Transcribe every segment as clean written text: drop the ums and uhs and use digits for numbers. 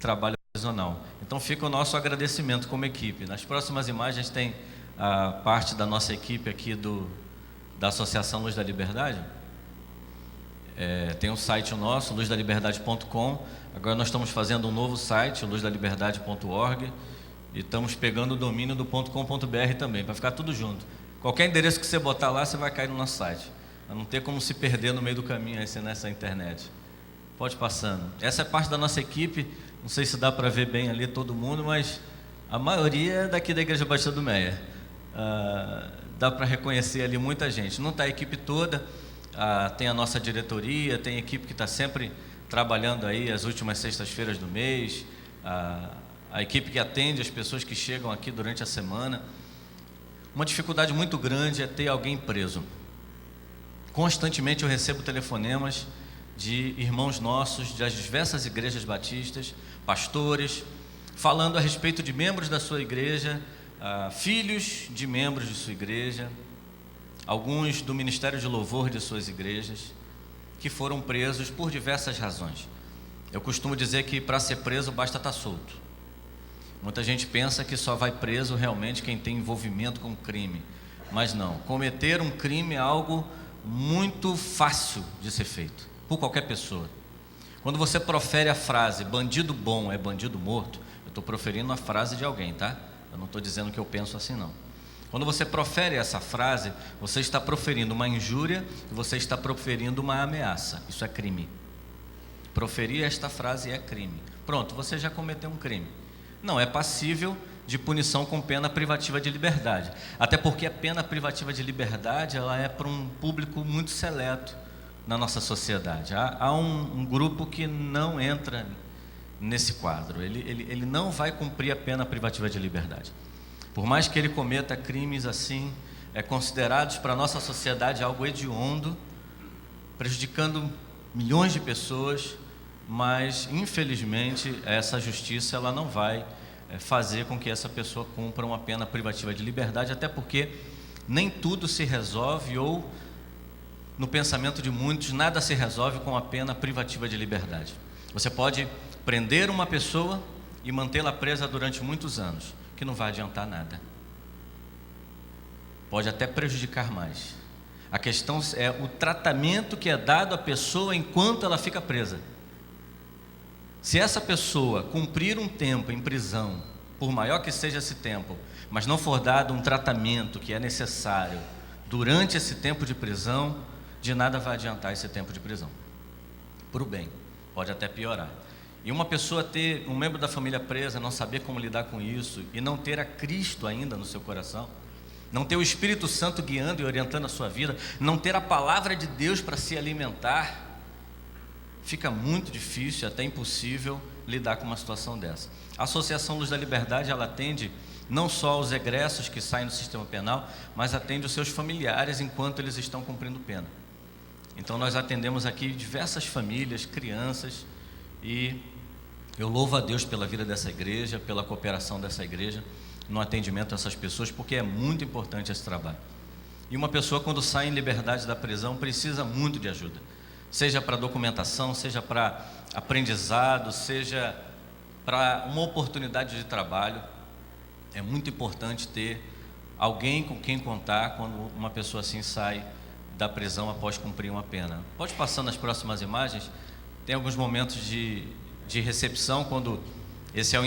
trabalho prisional. Então fica o nosso agradecimento como equipe. Nas próximas imagens tem a parte da nossa equipe aqui da Associação Luz da Liberdade. Tem um site nosso, luzdaliberdade.com. Agora nós estamos fazendo um novo site, luzdaliberdade.org, e estamos pegando o domínio do .com.br também, para ficar tudo junto. Qualquer endereço que você botar lá, você vai cair no nosso site. Para não ter como se perder no meio do caminho aí, nessa internet. Pode passando. Essa é parte da nossa equipe. Não sei se dá para ver bem ali todo mundo, mas a maioria é daqui da Igreja Batista do Meia. Dá para reconhecer ali muita gente. Não está a equipe toda, tem a nossa diretoria, tem a equipe que está sempre trabalhando aí as últimas sextas-feiras do mês, a equipe que atende as pessoas que chegam aqui durante a semana. Uma dificuldade muito grande é ter alguém preso. Constantemente eu recebo telefonemas de irmãos nossos, das diversas igrejas batistas, pastores, falando a respeito de membros da sua igreja, filhos de membros de sua igreja, alguns do Ministério de Louvor de suas igrejas, que foram presos por diversas razões. Eu costumo dizer que para ser preso basta estar solto. Muita gente pensa que só vai preso realmente quem tem envolvimento com crime, mas não. Cometer um crime é algo muito fácil de ser feito por qualquer pessoa. Quando você profere a frase bandido bom é bandido morto, eu estou proferindo a frase de alguém, tá? Eu não estou dizendo que eu penso assim, não. Quando você profere essa frase, você está proferindo uma injúria e você está proferindo uma ameaça. Isso é crime. Proferir esta frase é crime. Pronto, você já cometeu um crime. Não é passível de punição com pena privativa de liberdade. Até porque a pena privativa de liberdade ela é para um público muito seleto na nossa sociedade. Há um grupo que não entra nesse quadro. Ele não vai cumprir a pena privativa de liberdade. Por mais que ele cometa crimes assim, considerados para a nossa sociedade algo hediondo, prejudicando milhões de pessoas, mas infelizmente essa justiça ela não vai fazer com que essa pessoa cumpra uma pena privativa de liberdade, até porque nem tudo se resolve, ou no pensamento de muitos, nada se resolve com a pena privativa de liberdade. Você pode prender uma pessoa e mantê-la presa durante muitos anos, que não vai adiantar nada. Pode até prejudicar mais. A questão é o tratamento que é dado à pessoa enquanto ela fica presa. Se essa pessoa cumprir um tempo em prisão, por maior que seja esse tempo, mas não for dado um tratamento que é necessário durante esse tempo de prisão, de nada vai adiantar esse tempo de prisão. Para o bem, pode até piorar. E uma pessoa ter um membro da família presa, não saber como lidar com isso, e não ter a Cristo ainda no seu coração, não ter o Espírito Santo guiando e orientando a sua vida, não ter a palavra de Deus para se alimentar, fica muito difícil, até impossível, lidar com uma situação dessa. A Associação Luz da Liberdade, ela atende não só os egressos que saem do sistema penal, mas atende os seus familiares enquanto eles estão cumprindo pena. Então nós atendemos aqui diversas famílias, crianças, e eu louvo a Deus pela vida dessa igreja, pela cooperação dessa igreja no atendimento a essas pessoas, porque é muito importante esse trabalho. E uma pessoa, quando sai em liberdade da prisão, precisa muito de ajuda, seja para documentação, seja para aprendizado, seja para uma oportunidade de trabalho. É muito importante ter alguém com quem contar quando uma pessoa assim sai da prisão após cumprir uma pena. Pode passar nas próximas imagens. Tem alguns momentos de recepção, quando esse é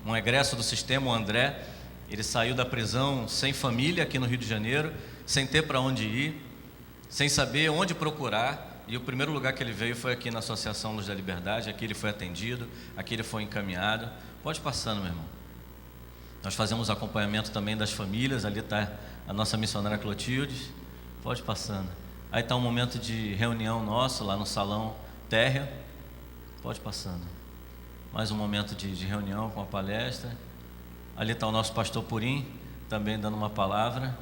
um egresso do sistema, o André. Ele saiu da prisão sem família aqui no Rio de Janeiro, sem ter para onde ir, sem saber onde procurar. E o primeiro lugar que ele veio foi aqui na Associação Luz da Liberdade. Aqui ele foi atendido, aqui ele foi encaminhado. Pode passando, meu irmão. Nós fazemos acompanhamento também das famílias. Ali está a nossa missionária Clotilde. Pode passando. Aí está um momento de reunião nosso lá no salão térreo. Pode passando. Mais um momento de reunião com a palestra. Ali está o nosso pastor Purim, também dando uma palavra.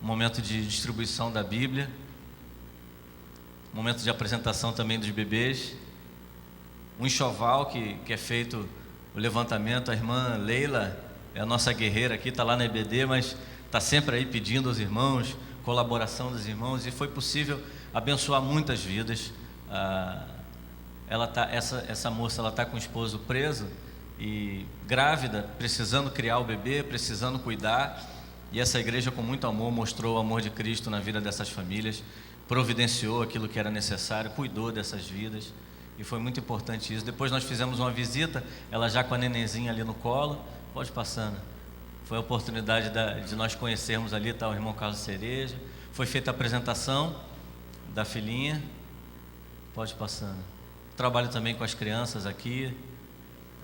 Um momento de distribuição da Bíblia. Um momento de apresentação também dos bebês. Um enxoval que é feito o levantamento. A irmã Leila é a nossa guerreira aqui, está lá na EBD, mas está sempre aí pedindo aos irmãos, colaboração dos irmãos, e foi possível abençoar muitas vidas. essa moça ela tá com o esposo preso e grávida, precisando criar o bebê, precisando cuidar, e essa igreja com muito amor mostrou o amor de Cristo na vida dessas famílias, providenciou aquilo que era necessário, cuidou dessas vidas, e foi muito importante isso. Depois nós fizemos uma visita, ela já com a nenenzinha ali no colo. Pode passando. Foi a oportunidade de nós conhecermos ali, tá, o irmão Carlos Cereja. Foi feita a apresentação da filhinha. Pode passando. Trabalho também com as crianças aqui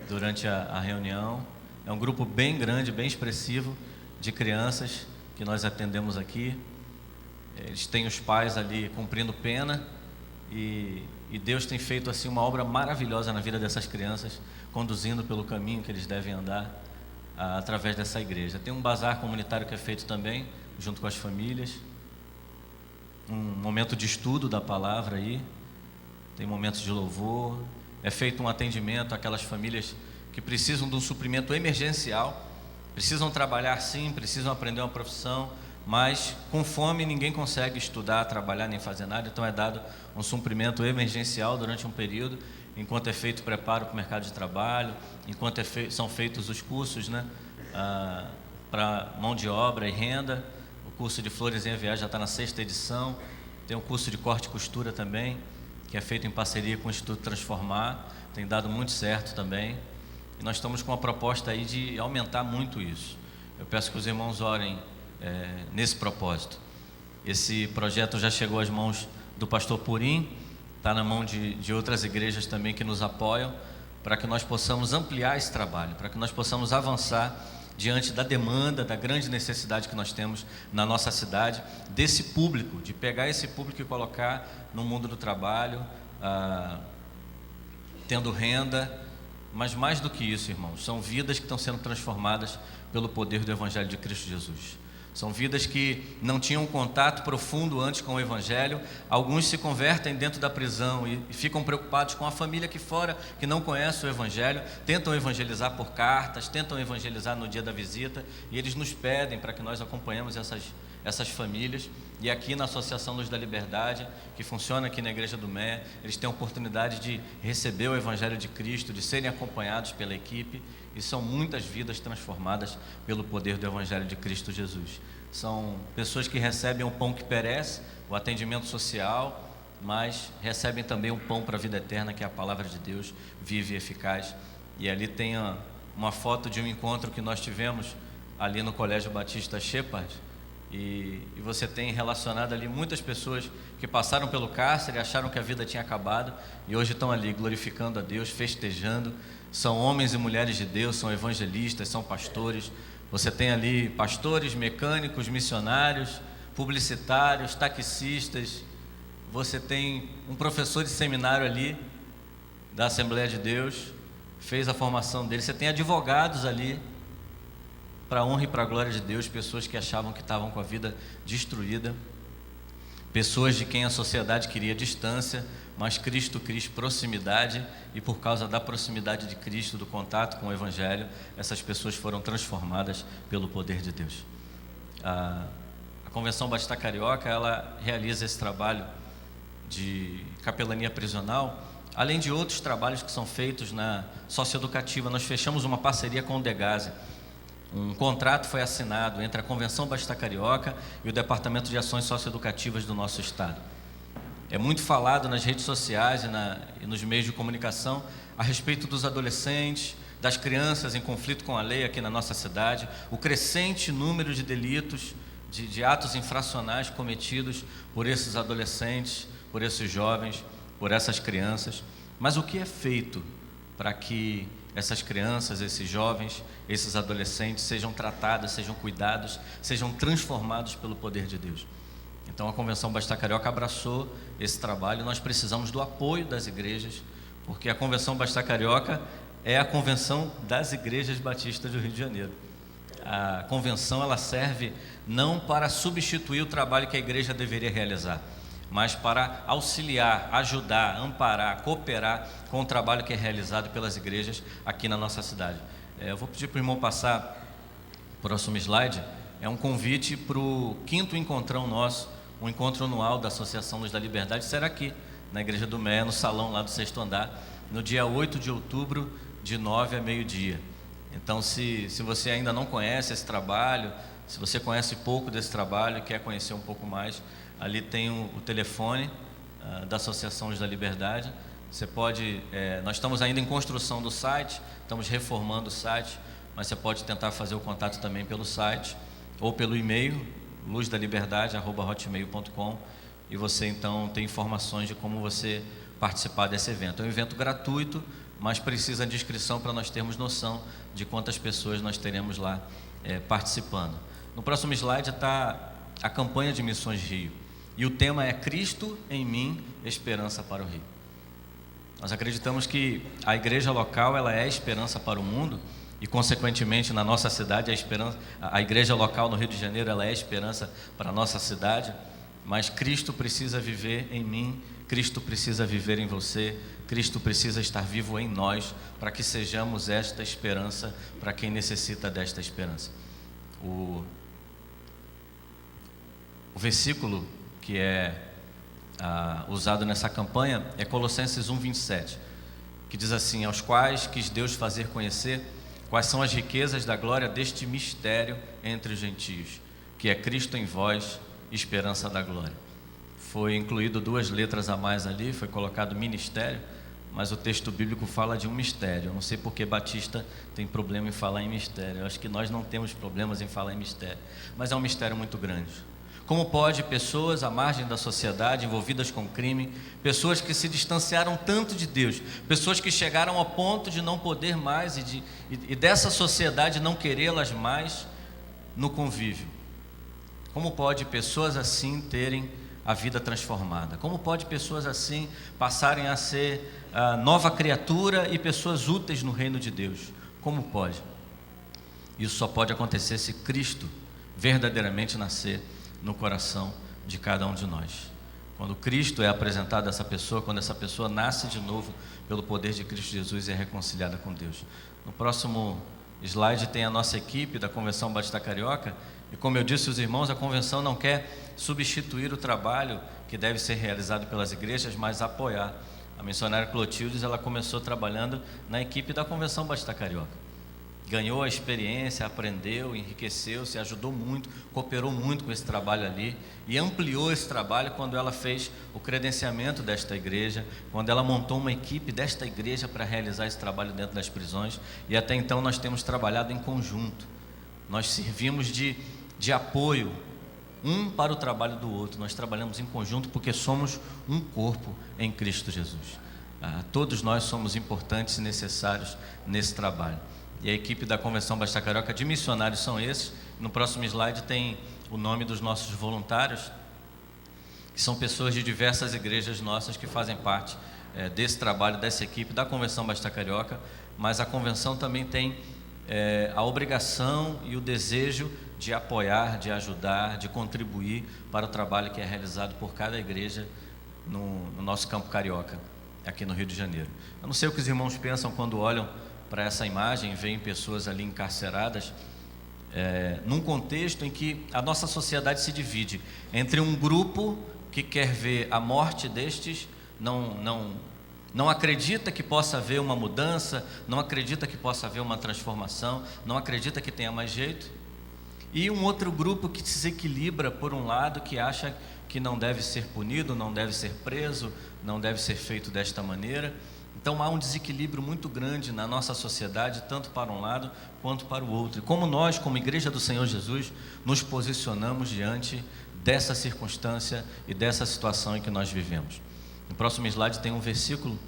durante a reunião. É um grupo bem grande, bem expressivo de crianças que nós atendemos aqui. Eles têm os pais ali cumprindo pena e Deus tem feito assim uma obra maravilhosa na vida dessas crianças, conduzindo pelo caminho que eles devem andar através dessa igreja. Tem um bazar comunitário que é feito também junto com as famílias, um momento de estudo da palavra aí, tem momentos de louvor, é feito um atendimento àquelas famílias que precisam de um suprimento emergencial, precisam trabalhar sim, precisam aprender uma profissão, mas com fome ninguém consegue estudar, trabalhar nem fazer nada, então é dado um suprimento emergencial durante um período, enquanto é feito o preparo para o mercado de trabalho, enquanto são feitos os cursos, né, para mão de obra e renda. O curso de Flores em EVA já está na 6ª edição, tem o curso de corte e costura também, que é feito em parceria com o Instituto Transformar, tem dado muito certo também, e nós estamos com uma proposta aí de aumentar muito isso. Eu peço que os irmãos orem nesse propósito. Esse projeto já chegou às mãos do pastor Purim, está na mão de outras igrejas também que nos apoiam, para que nós possamos ampliar esse trabalho, para que nós possamos avançar diante da demanda, da grande necessidade que nós temos na nossa cidade, desse público, de pegar esse público e colocar no mundo do trabalho, tendo renda, mas mais do que isso, irmãos, são vidas que estão sendo transformadas pelo poder do Evangelho de Cristo Jesus. São vidas que não tinham contato profundo antes com o Evangelho. Alguns se convertem dentro da prisão e ficam preocupados com a família aqui fora que não conhece o Evangelho, tentam evangelizar por cartas, tentam evangelizar no dia da visita, e eles nos pedem para que nós acompanhemos essas famílias. E aqui na Associação Luz da Liberdade, que funciona aqui na Igreja do Mé, eles têm a oportunidade de receber o Evangelho de Cristo, de serem acompanhados pela equipe, e são muitas vidas transformadas pelo poder do Evangelho de Cristo Jesus. São pessoas que recebem o pão que perece, o atendimento social, mas recebem também o pão para a vida eterna, que é a palavra de Deus, vive e eficaz. E ali tem uma foto de um encontro que nós tivemos ali no Colégio Batista Shepherd, e você tem relacionado ali muitas pessoas que passaram pelo cárcere, acharam que a vida tinha acabado e hoje estão ali glorificando a Deus, festejando. São homens e mulheres de Deus, são evangelistas, são pastores. Você tem ali pastores, mecânicos, missionários, publicitários, taxistas. Você tem um professor de seminário ali da Assembleia de Deus, fez a formação dele. Você tem advogados ali, para a honra e para a glória de Deus, pessoas que achavam que estavam com a vida destruída, pessoas de quem a sociedade queria distância, mas Cristo quis proximidade, e por causa da proximidade de Cristo, do contato com o Evangelho, essas pessoas foram transformadas pelo poder de Deus. A Convenção Batista Carioca, ela realiza esse trabalho de capelania prisional, além de outros trabalhos que são feitos na socioeducativa. Nós fechamos uma parceria com o Degase. Um contrato foi assinado entre a Convenção Batista Carioca e o Departamento de Ações Socioeducativas do nosso estado. É muito falado nas redes sociais e nos meios de comunicação a respeito dos adolescentes, das crianças em conflito com a lei aqui na nossa cidade, o crescente número de delitos, de atos infracionais cometidos por esses adolescentes, por esses jovens, por essas crianças. Mas o que é feito para que essas crianças, esses jovens, esses adolescentes sejam tratados, sejam cuidados, sejam transformados pelo poder de Deus? Então a Convenção Batista Carioca abraçou esse trabalho. Nós precisamos do apoio das igrejas, porque a Convenção Batista Carioca é a convenção das igrejas batistas do Rio de Janeiro. A convenção, ela serve não para substituir o trabalho que a igreja deveria realizar, mas para auxiliar, ajudar, amparar, cooperar com o trabalho que é realizado pelas igrejas aqui na nossa cidade. Eu vou pedir para o irmão passar o próximo slide. É um convite para o 5º encontrão nosso, um encontro anual da Associação Luz da Liberdade. Será aqui na Igreja do Meia, no salão lá do 6º andar, no dia 8 de outubro, de 9 a meio-dia. Então, se você ainda não conhece esse trabalho, se você conhece pouco desse trabalho e quer conhecer um pouco mais, ali tem o telefone da Associação Luz da Liberdade. Você pode, nós estamos ainda em construção do site, estamos reformando o site, mas você pode tentar fazer o contato também pelo site ou pelo e-mail, luzdaliberdade@hotmail.com, e você então tem informações de como você participar desse evento. É um evento gratuito, mas precisa de inscrição para nós termos noção de quantas pessoas nós teremos lá participando. No próximo slide está a campanha de Missões Rio, e o tema é Cristo em mim, esperança para o Rio. Nós acreditamos que a igreja local ela é a esperança para o mundo, e consequentemente na nossa cidade a igreja local no Rio de Janeiro ela é a esperança para a nossa cidade, mas Cristo precisa viver em mim, Cristo precisa viver em você, Cristo precisa estar vivo em nós, para que sejamos esta esperança para quem necessita desta esperança. O versículo que é usado nessa campanha é Colossenses 1:27, que diz assim: aos quais quis Deus fazer conhecer quais são as riquezas da glória deste mistério entre os gentios, que é Cristo em vós, esperança da glória. Foi incluído 2 letras a mais ali, foi colocado ministério, mas o texto bíblico fala de um mistério. Eu não sei porque Batista tem problema em falar em mistério. Eu acho que nós não temos problemas em falar em mistério, mas é um mistério muito grande. Como pode pessoas à margem da sociedade, envolvidas com crime, pessoas que se distanciaram tanto de Deus, pessoas que chegaram ao ponto de não poder mais e dessa sociedade não querê-las mais no convívio, como pode pessoas assim terem a vida transformada? Como pode pessoas assim passarem a ser nova criatura e pessoas úteis no reino de Deus? Como pode? Isso só pode acontecer se Cristo verdadeiramente nascer no coração de cada um de nós. Quando Cristo é apresentado a essa pessoa, quando essa pessoa nasce de novo pelo poder de Cristo Jesus e é reconciliada com Deus. No próximo slide tem a nossa equipe da Convenção Batista Carioca, e como eu disse aos irmãos, a convenção não quer substituir o trabalho que deve ser realizado pelas igrejas, mas apoiar. A missionária Clotildes, ela começou trabalhando na equipe da Convenção Batista Carioca. Ganhou a experiência, aprendeu, enriqueceu-se, ajudou muito, cooperou muito com esse trabalho ali e ampliou esse trabalho quando ela fez o credenciamento desta igreja, quando ela montou uma equipe desta igreja para realizar esse trabalho dentro das prisões, e até então nós temos trabalhado em conjunto. Nós servimos de apoio um para o trabalho do outro, nós trabalhamos em conjunto porque somos um corpo em Cristo Jesus. Todos nós somos importantes e necessários nesse trabalho. E a equipe da Convenção Batista Carioca de missionários são esses. No próximo slide tem o nome dos nossos voluntários, que são pessoas de diversas igrejas nossas que fazem parte desse trabalho, dessa equipe da Convenção Batista Carioca, mas a convenção também tem a obrigação e o desejo de apoiar, de ajudar, de contribuir para o trabalho que é realizado por cada igreja no nosso campo carioca, aqui no Rio de Janeiro. Eu não sei o que os irmãos pensam quando olham para essa imagem, veem pessoas ali encarceradas, num contexto em que a nossa sociedade se divide entre um grupo que quer ver a morte destes, não acredita que possa haver uma mudança, não acredita que possa haver uma transformação, não acredita que tenha mais jeito, e um outro grupo que se desequilibra por um lado, que acha que não deve ser punido, não deve ser preso, não deve ser feito desta maneira. Então há um desequilíbrio muito grande na nossa sociedade, tanto para um lado quanto para o outro. E como nós, como Igreja do Senhor Jesus, nos posicionamos diante dessa circunstância e dessa situação em que nós vivemos. No próximo slide tem um versículo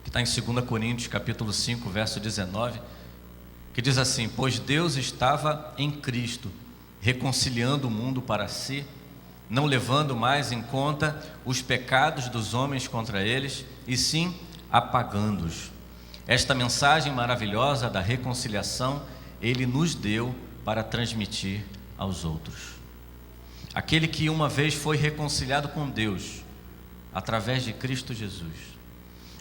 que está em 2 Coríntios, capítulo 5, verso 19, que diz assim: pois Deus estava em Cristo, reconciliando o mundo para si, não levando mais em conta os pecados dos homens contra eles, e sim apagando-os. Esta mensagem maravilhosa da reconciliação Ele nos deu para transmitir aos outros. Aquele que uma vez foi reconciliado com Deus através de Cristo Jesus,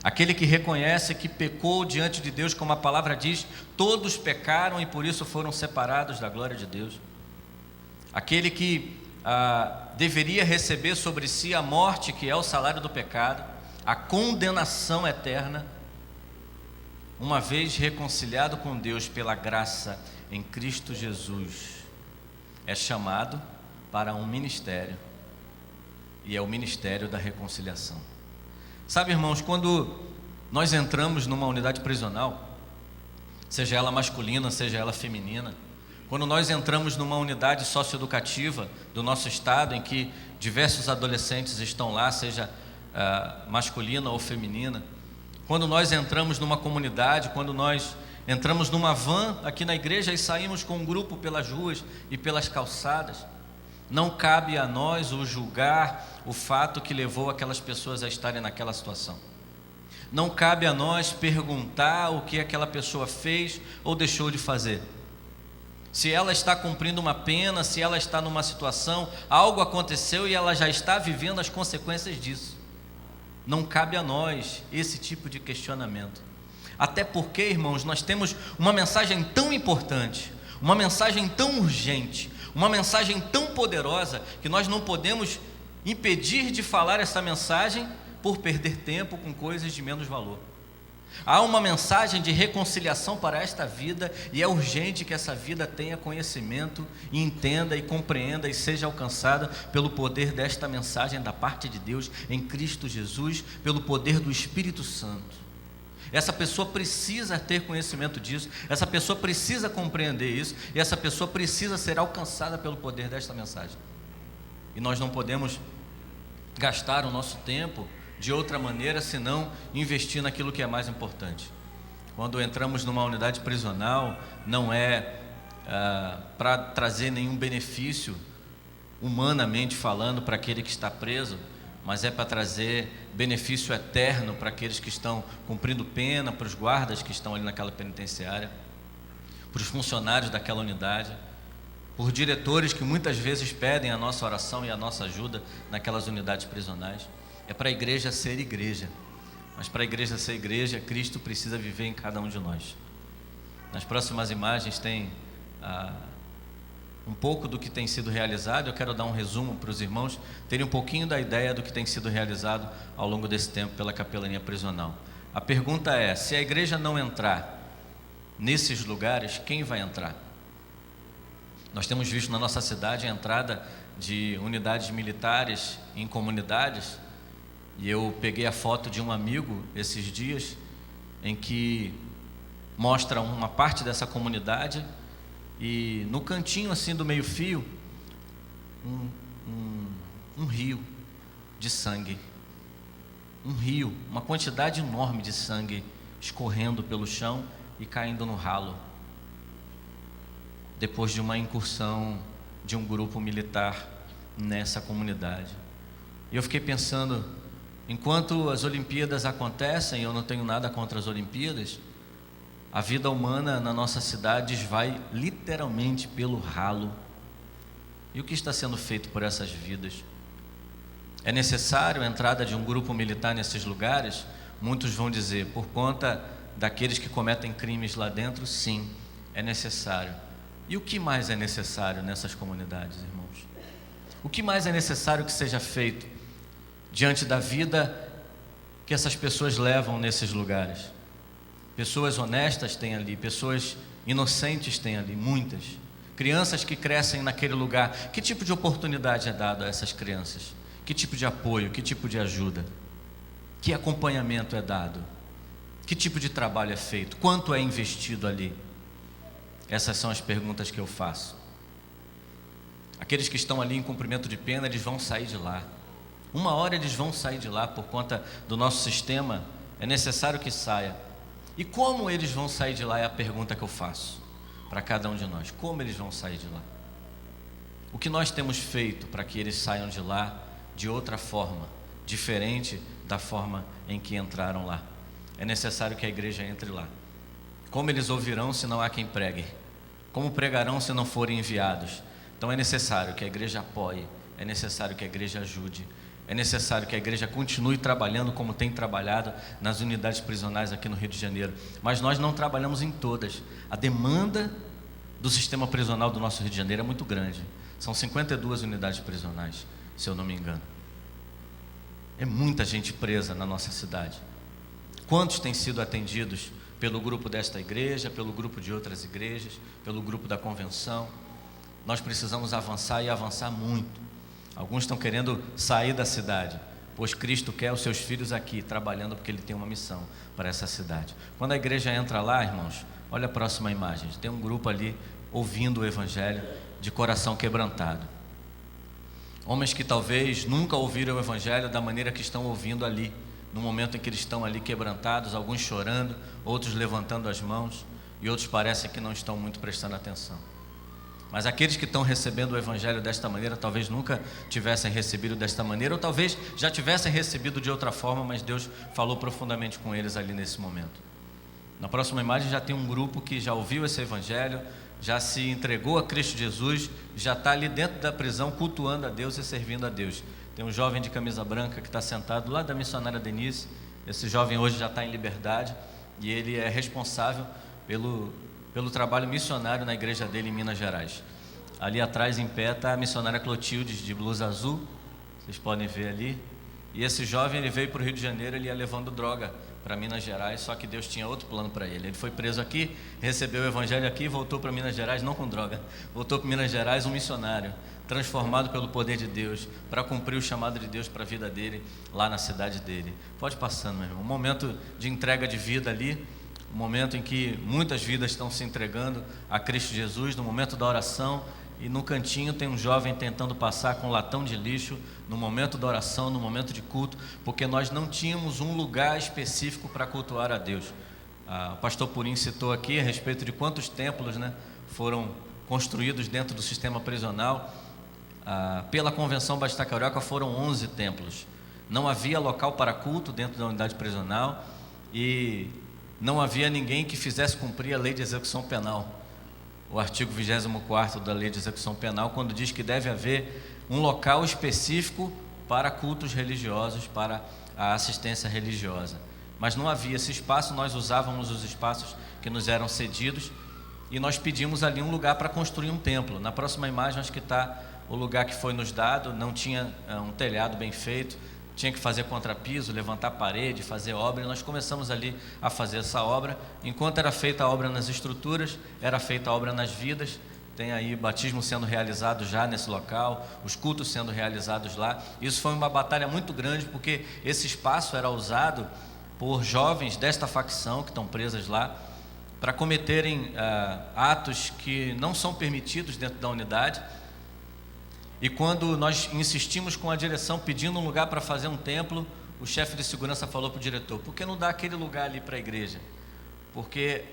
aquele que reconhece que pecou diante de Deus, como a palavra diz, todos pecaram e por isso foram separados da glória de Deus, aquele que deveria receber sobre si a morte, que é o salário do pecado, a condenação eterna, uma vez reconciliado com Deus pela graça em Cristo Jesus, é chamado para um ministério, e é o ministério da reconciliação. Sabe, irmãos, quando nós entramos numa unidade prisional, seja ela masculina, seja ela feminina, quando nós entramos numa unidade socioeducativa do nosso estado, em que diversos adolescentes estão lá, seja masculina ou feminina, quando nós entramos numa comunidade, quando nós entramos numa van aqui na igreja e saímos com um grupo pelas ruas e pelas calçadas, não cabe a nós o julgar o fato que levou aquelas pessoas a estarem naquela situação. Não cabe a nós perguntar o que aquela pessoa fez ou deixou de fazer. Se ela está cumprindo uma pena, se ela está numa situação, algo aconteceu e ela já está vivendo as consequências disso. Não cabe a nós esse tipo de questionamento. Até porque, irmãos, nós temos uma mensagem tão importante, uma mensagem tão urgente, uma mensagem tão poderosa, que nós não podemos impedir de falar essa mensagem por perder tempo com coisas de menos valor. Há uma mensagem de reconciliação para esta vida, e é urgente que essa vida tenha conhecimento, e entenda e compreenda e seja alcançada pelo poder desta mensagem da parte de Deus em Cristo Jesus, pelo poder do Espírito Santo. Essa pessoa precisa ter conhecimento disso, essa pessoa precisa compreender isso, e essa pessoa precisa ser alcançada pelo poder desta mensagem. E nós não podemos gastar o nosso tempo de outra maneira, senão investir naquilo que é mais importante. Quando entramos numa unidade prisional, não é para trazer nenhum benefício, humanamente falando, para aquele que está preso, mas é para trazer benefício eterno para aqueles que estão cumprindo pena, para os guardas que estão ali naquela penitenciária, para os funcionários daquela unidade, por diretores que muitas vezes pedem a nossa oração e a nossa ajuda naquelas unidades prisionais. É para a igreja ser igreja, mas para a igreja ser igreja, Cristo precisa viver em cada um de nós. Nas próximas imagens tem um pouco do que tem sido realizado. Eu quero dar um resumo para os irmãos terem um pouquinho da ideia do que tem sido realizado ao longo desse tempo pela capelania prisional. A pergunta é: se a igreja não entrar nesses lugares, quem vai entrar? Nós temos visto na nossa cidade a entrada de unidades militares em comunidades, e eu peguei a foto de um amigo esses dias, em que mostra uma parte dessa comunidade, e no cantinho assim do meio fio, um rio de sangue, um rio, uma quantidade enorme de sangue escorrendo pelo chão e caindo no ralo, depois de uma incursão de um grupo militar nessa comunidade. E eu fiquei pensando, enquanto as Olimpíadas acontecem, eu não tenho nada contra as Olimpíadas, a vida humana na nossa cidade vai literalmente pelo ralo. E o que está sendo feito por essas vidas? É necessário a entrada de um grupo militar nesses lugares? Muitos vão dizer, por conta daqueles que cometem crimes lá dentro, sim, é necessário. E o que mais é necessário nessas comunidades, irmãos? O que mais é necessário que seja feito diante da vida que essas pessoas levam nesses lugares? Pessoas honestas tem ali, pessoas inocentes tem ali, muitas. Crianças que crescem naquele lugar. Que tipo de oportunidade é dado a essas crianças? Que tipo de apoio, que tipo de ajuda? Que acompanhamento é dado? Que tipo de trabalho é feito? Quanto é investido ali? Essas são as perguntas que eu faço. Aqueles que estão ali em cumprimento de pena, eles vão sair de lá. Uma hora eles vão sair de lá por conta do nosso sistema, é necessário que saia. E como eles vão sair de lá é a pergunta que eu faço para cada um de nós. Como eles vão sair de lá? O que nós temos feito para que eles saiam de lá de outra forma, diferente da forma em que entraram lá? É necessário que a igreja entre lá. Como eles ouvirão se não há quem pregue? Como pregarão se não forem enviados? Então é necessário que a igreja apoie, é necessário que a igreja ajude, é necessário que a igreja continue trabalhando como tem trabalhado nas unidades prisionais aqui no Rio de Janeiro. Mas nós não trabalhamos em todas. A demanda do sistema prisional do nosso Rio de Janeiro é muito grande. São 52 unidades prisionais, se eu não me engano. É muita gente presa na nossa cidade. Quantos têm sido atendidos pelo grupo desta igreja, pelo grupo de outras igrejas, pelo grupo da convenção? Nós precisamos avançar e avançar muito. Alguns estão querendo sair da cidade, pois Cristo quer os seus filhos aqui, trabalhando, porque Ele tem uma missão para essa cidade. Quando a igreja entra lá, irmãos, olha a próxima imagem, tem um grupo ali ouvindo o Evangelho de coração quebrantado. Homens que talvez nunca ouviram o Evangelho da maneira que estão ouvindo ali, no momento em que eles estão ali quebrantados, alguns chorando, outros levantando as mãos, e outros parecem que não estão muito prestando atenção. Mas aqueles que estão recebendo o Evangelho desta maneira, talvez nunca tivessem recebido desta maneira, ou talvez já tivessem recebido de outra forma, mas Deus falou profundamente com eles ali nesse momento. Na próxima imagem já tem um grupo que já ouviu esse Evangelho, já se entregou a Cristo Jesus, já está ali dentro da prisão cultuando a Deus e servindo a Deus. Tem um jovem de camisa branca que está sentado lá da missionária Denise. Esse jovem hoje já está em liberdade e ele é responsável pelo trabalho missionário na igreja dele em Minas Gerais. Ali atrás, em pé, está a missionária Clotilde, de blusa azul, vocês podem ver ali. E esse jovem, ele veio para o Rio de Janeiro, ele ia levando droga para Minas Gerais, só que Deus tinha outro plano para ele. Ele foi preso aqui, recebeu o Evangelho aqui e voltou para Minas Gerais, não com droga, voltou para Minas Gerais um missionário, transformado pelo poder de Deus, para cumprir o chamado de Deus para a vida dele, lá na cidade dele. Pode passando, meu irmão. Um momento de entrega de vida ali, um momento em que muitas vidas estão se entregando a Cristo Jesus, no momento da oração, e no cantinho tem um jovem tentando passar com um latão de lixo, no momento da oração, no momento de culto, porque nós não tínhamos um lugar específico para cultuar a Deus. O pastor Purim citou aqui a respeito de quantos templos, foram construídos dentro do sistema prisional. Pela Convenção Batista Carioca foram 11 templos. Não havia local para culto dentro da unidade prisional e não havia ninguém que fizesse cumprir a lei de execução penal. O artigo 24º da lei de execução penal, quando diz que deve haver um local específico para cultos religiosos, para a assistência religiosa. Mas não havia esse espaço, nós usávamos os espaços que nos eram cedidos e nós pedimos ali um lugar para construir um templo. Na próxima imagem acho que está o lugar que foi nos dado, não tinha um telhado bem feito, tinha que fazer contrapiso, levantar parede, fazer obra, e nós começamos ali a fazer essa obra. Enquanto era feita a obra nas estruturas, era feita a obra nas vidas. Tem aí batismo sendo realizado já nesse local, os cultos sendo realizados lá. Isso foi uma batalha muito grande, porque esse espaço era usado por jovens desta facção que estão presas lá, para cometerem atos que não são permitidos dentro da unidade. E quando nós insistimos com a direção pedindo um lugar para fazer um templo, o chefe de segurança falou para o diretor: por que não dá aquele lugar ali para a igreja? Porque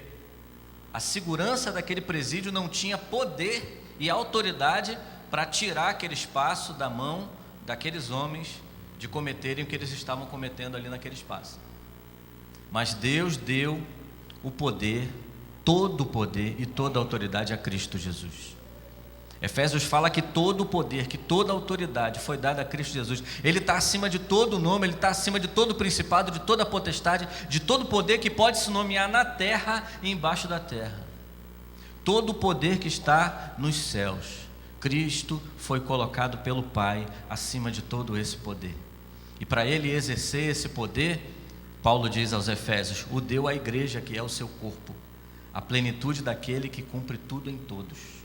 a segurança daquele presídio não tinha poder e autoridade para tirar aquele espaço da mão daqueles homens de cometerem o que eles estavam cometendo ali naquele espaço. Mas Deus deu o poder, todo o poder e toda a autoridade a Cristo Jesus. Efésios fala que todo o poder, que toda a autoridade foi dada a Cristo Jesus. Ele está acima de todo nome, Ele está acima de todo principado, de toda potestade, de todo poder que pode se nomear na terra e embaixo da terra. Todo o poder que está nos céus, Cristo foi colocado pelo Pai acima de todo esse poder. E para Ele exercer esse poder, Paulo diz aos Efésios: o deu à igreja, que é o seu corpo, a plenitude daquele que cumpre tudo em todos.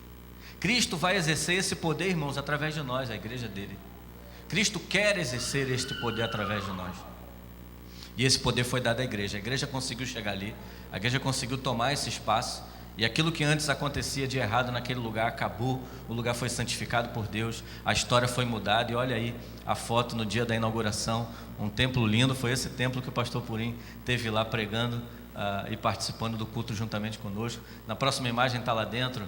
Cristo vai exercer esse poder, irmãos, através de nós, a igreja dele. Cristo quer exercer este poder através de nós. E esse poder foi dado à igreja. A igreja conseguiu chegar ali, a igreja conseguiu tomar esse espaço, e aquilo que antes acontecia de errado naquele lugar acabou. O lugar foi santificado por Deus, a história foi mudada. E olha aí a foto no dia da inauguração, um templo lindo. Foi esse templo que o pastor Purim esteve lá pregando e participando do culto juntamente conosco. Na próxima imagem está lá dentro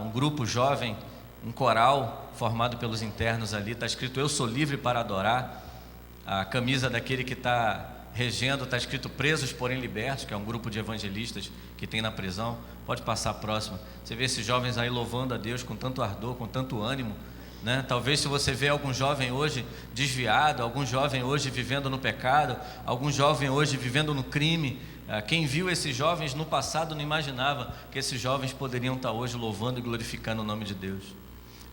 um grupo jovem, um coral formado pelos internos ali. Está escrito: eu sou livre para adorar. A camisa daquele que está regendo está escrito: presos porém libertos, que é um grupo de evangelistas que tem na prisão. Pode passar a próxima. Você vê esses jovens aí louvando a Deus com tanto ardor, com tanto ânimo, Talvez, se você vê algum jovem hoje desviado, algum jovem hoje vivendo no pecado, algum jovem hoje vivendo no crime, quem viu esses jovens no passado não imaginava que esses jovens poderiam estar hoje louvando e glorificando o nome de Deus.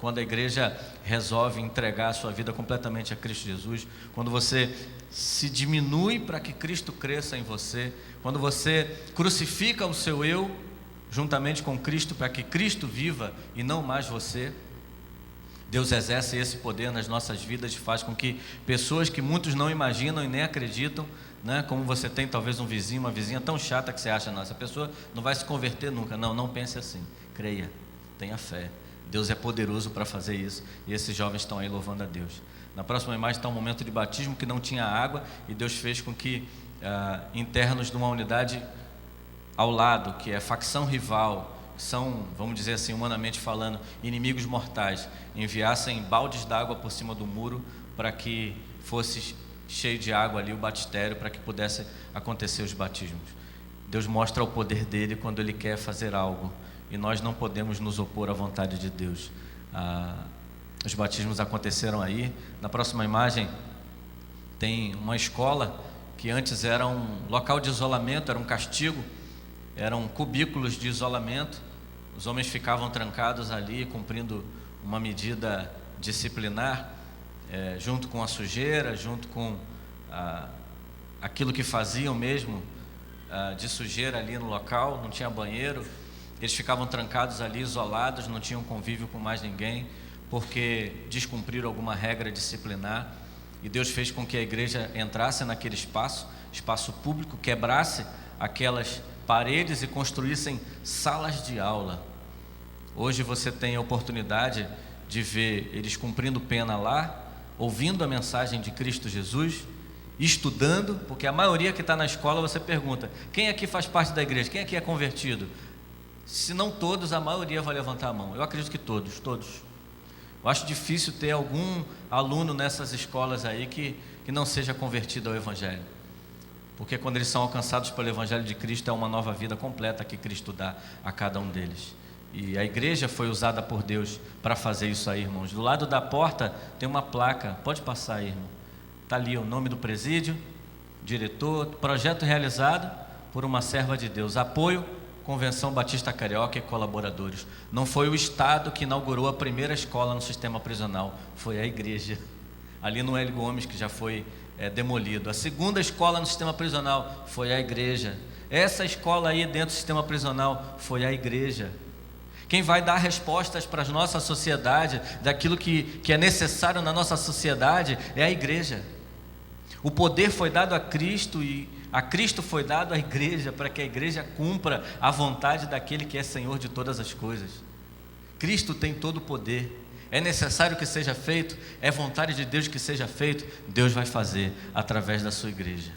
quando a igreja resolve entregar a sua vida completamente a Cristo Jesus, quando você se diminui para que Cristo cresça em você, quando você crucifica o seu eu juntamente com Cristo para que Cristo viva e não mais você, Deus exerce esse poder nas nossas vidas e faz com que pessoas que muitos não imaginam e nem acreditam, né? Como você tem talvez um vizinho, uma vizinha tão chata que você acha, não, essa pessoa não vai se converter nunca. Não pense assim, creia, tenha fé, Deus é poderoso para fazer isso, e esses jovens estão aí louvando a Deus. Na próxima imagem está um momento de batismo que não tinha água, e Deus fez com que internos de uma unidade ao lado, que é facção rival, são, vamos dizer assim, humanamente falando, inimigos mortais, enviassem baldes d'água por cima do muro para que fosse cheio de água ali o batistério, para que pudesse acontecer os batismos. Deus mostra o poder dele quando ele quer fazer algo, e nós não podemos nos opor à vontade de Deus. Os batismos aconteceram aí. Na próxima imagem tem uma escola que antes era um local de isolamento, era um castigo, eram cubículos de isolamento. Os homens ficavam trancados ali, cumprindo uma medida disciplinar, junto com a sujeira, junto com aquilo que faziam mesmo de sujeira ali no local. Não tinha banheiro, eles ficavam trancados ali, isolados, não tinham convívio com mais ninguém, porque descumpriram alguma regra disciplinar. E Deus fez com que a igreja entrasse naquele espaço público, quebrasse aquelas paredes e construíssem salas de aula. Hoje você tem a oportunidade de ver eles cumprindo pena lá, ouvindo a mensagem de Cristo Jesus, estudando, porque a maioria que está na escola, você pergunta, quem aqui faz parte da igreja? Quem aqui é convertido? Se não todos, a maioria vai levantar a mão. Eu acredito que todos. Eu acho difícil ter algum aluno nessas escolas aí que não seja convertido ao Evangelho, porque quando eles são alcançados pelo Evangelho de Cristo, é uma nova vida completa que Cristo dá a cada um deles. E a igreja foi usada por Deus para fazer isso aí, irmãos. Do lado da porta tem uma placa, pode passar aí, irmão. Está ali o nome do presídio, diretor, projeto realizado por uma serva de Deus, apoio Convenção Batista Carioca e colaboradores. Não foi o Estado que inaugurou a primeira escola no sistema prisional, foi a igreja, ali no Hélio Gomes, que já foi demolido. A segunda escola no sistema prisional foi a igreja. Essa escola aí dentro do sistema prisional foi a igreja. Quem vai dar respostas para a nossa sociedade, daquilo que é necessário na nossa sociedade, é a igreja. O poder foi dado a Cristo e a Cristo foi dado à igreja, para que a igreja cumpra a vontade daquele que é Senhor de todas as coisas. Cristo tem todo o poder. É necessário que seja feito, é vontade de Deus que seja feito, Deus vai fazer através da sua igreja.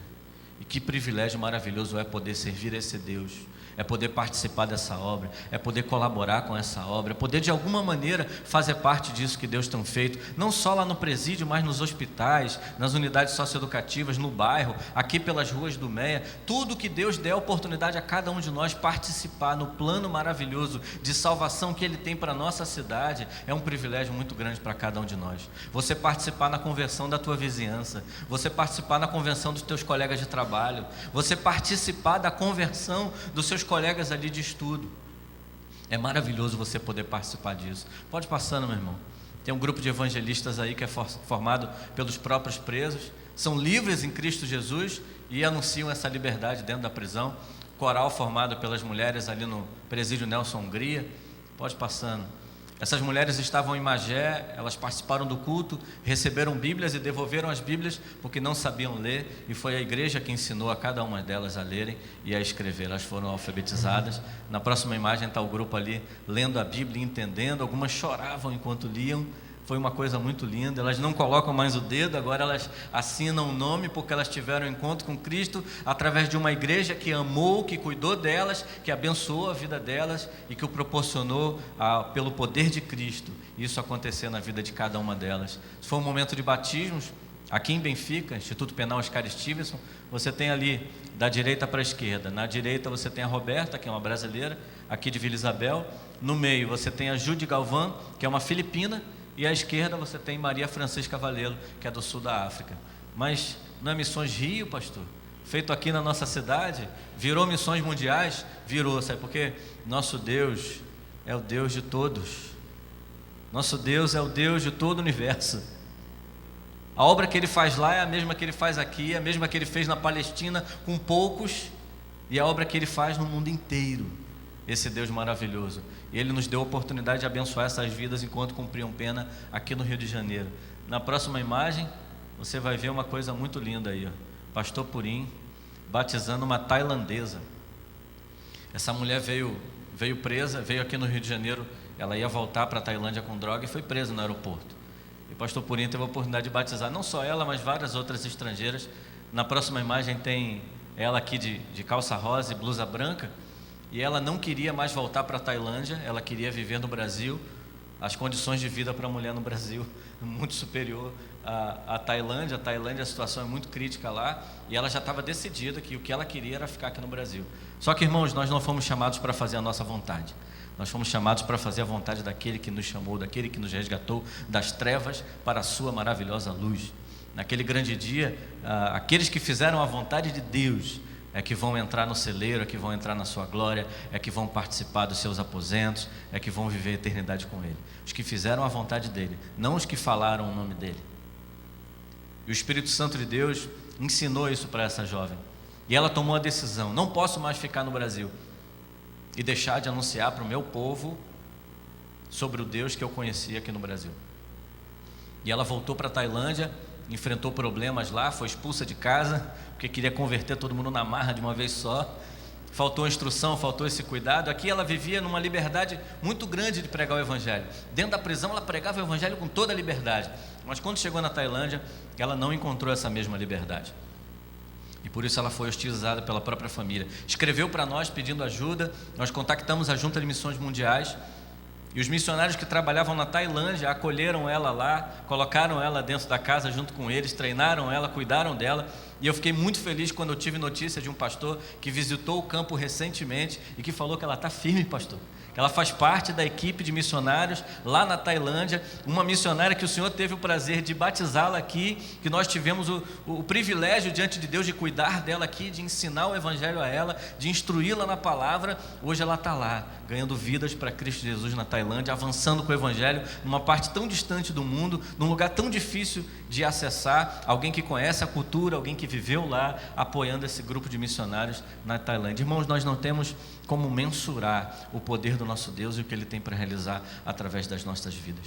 E que privilégio maravilhoso é poder servir esse Deus, é poder participar dessa obra, é poder colaborar com essa obra, é poder de alguma maneira fazer parte disso que Deus tem feito, não só lá no presídio, mas nos hospitais, nas unidades socioeducativas, no bairro, aqui pelas ruas do Meia. Tudo que Deus der a oportunidade a cada um de nós participar no plano maravilhoso de salvação que Ele tem para a nossa cidade, é um privilégio muito grande para cada um de nós. Você participar na conversão da tua vizinhança, você participar na conversão dos teus colegas de trabalho, você participar da conversão dos seus colegas ali de estudo. É maravilhoso você poder participar disso. Pode passando, meu irmão. Tem um grupo de evangelistas aí que é formado pelos próprios presos, são livres em Cristo Jesus e anunciam essa liberdade dentro da prisão. Coral formado pelas mulheres ali no presídio Nelson Hungria. Pode passando. Essas mulheres estavam em Magé, elas participaram do culto, receberam Bíblias e devolveram as Bíblias porque não sabiam ler, e foi a igreja que ensinou a cada uma delas a lerem e a escrever. Elas foram alfabetizadas. Na próxima imagem está o grupo ali lendo a Bíblia e entendendo. Algumas choravam enquanto liam. Foi uma coisa muito linda. Elas não colocam mais o dedo, agora elas assinam o nome, porque elas tiveram um encontro com Cristo através de uma igreja que amou, que cuidou delas, que abençoou a vida delas e que o proporcionou pelo poder de Cristo, isso acontecer na vida de cada uma delas. Foi um momento de batismos aqui em Benfica, Instituto Penal Oscar Stevenson. Você tem ali da direita para a esquerda. Na direita você tem a Roberta, que é uma brasileira, aqui de Vila Isabel. No meio você tem a Jude Galvão, que é uma filipina. E à esquerda você tem Maria Francisca Valelo, que é do sul da África. Mas não é Missões Rio, pastor? Feito aqui na nossa cidade, virou Missões Mundiais? Virou, sabe por quê? Nosso Deus é o Deus de todos. Nosso Deus é o Deus de todo o universo. A obra que Ele faz lá é a mesma que Ele faz aqui, é a mesma que Ele fez na Palestina com poucos, e a obra que Ele faz no mundo inteiro. Esse Deus maravilhoso. E Ele nos deu a oportunidade de abençoar essas vidas enquanto cumpriam pena aqui no Rio de Janeiro. Na próxima imagem, você vai ver uma coisa muito linda aí, ó. Pastor Purim batizando uma tailandesa. Essa mulher veio presa, veio aqui no Rio de Janeiro. Ela ia voltar para a Tailândia com droga e foi presa no aeroporto. E o pastor Purim teve a oportunidade de batizar não só ela, mas várias outras estrangeiras. Na próxima imagem tem ela aqui de calça rosa e blusa branca. E ela não queria mais voltar para a Tailândia, ela queria viver no Brasil. As condições de vida para a mulher no Brasil muito superior à Tailândia. A Tailândia, a situação é muito crítica lá, e ela já estava decidida que o que ela queria era ficar aqui no Brasil. Só que, irmãos, nós não fomos chamados para fazer a nossa vontade. Nós fomos chamados para fazer a vontade daquele que nos chamou, daquele que nos resgatou das trevas para a sua maravilhosa luz. Naquele grande dia, aqueles que fizeram a vontade de Deus é que vão entrar no celeiro, é que vão entrar na sua glória, é que vão participar dos seus aposentos, é que vão viver a eternidade com Ele. Os que fizeram a vontade dEle, não os que falaram o nome dEle. E o Espírito Santo de Deus ensinou isso para essa jovem. E ela tomou a decisão: não posso mais ficar no Brasil e deixar de anunciar para o meu povo sobre o Deus que eu conhecia aqui no Brasil. E ela voltou para a Tailândia, enfrentou problemas lá, foi expulsa de casa, porque queria converter todo mundo na marra de uma vez só. Faltou instrução, faltou esse cuidado. Aqui ela vivia numa liberdade muito grande de pregar o Evangelho. Dentro da prisão ela pregava o Evangelho com toda a liberdade. Mas quando chegou na Tailândia, ela não encontrou essa mesma liberdade. E por isso ela foi hostilizada pela própria família. Escreveu para nós pedindo ajuda, nós contactamos a Junta de Missões Mundiais, e os missionários que trabalhavam na Tailândia acolheram ela lá, colocaram ela dentro da casa junto com eles, treinaram ela, cuidaram dela. E eu fiquei muito feliz quando eu tive notícia de um pastor que visitou o campo recentemente e que falou que ela está firme, pastor. Que ela faz parte da equipe de missionários lá na Tailândia, uma missionária que o Senhor teve o prazer de batizá-la aqui, que nós tivemos o privilégio diante de Deus de cuidar dela aqui, de ensinar o Evangelho a ela, de instruí-la na palavra. Hoje ela está lá, ganhando vidas para Cristo Jesus na Tailândia, avançando com o Evangelho numa parte tão distante do mundo, num lugar tão difícil de acessar. Alguém que conhece a cultura, alguém que viveu lá, apoiando esse grupo de missionários na Tailândia. Irmãos, nós não temos como mensurar o poder do nosso Deus e o que Ele tem para realizar através das nossas vidas.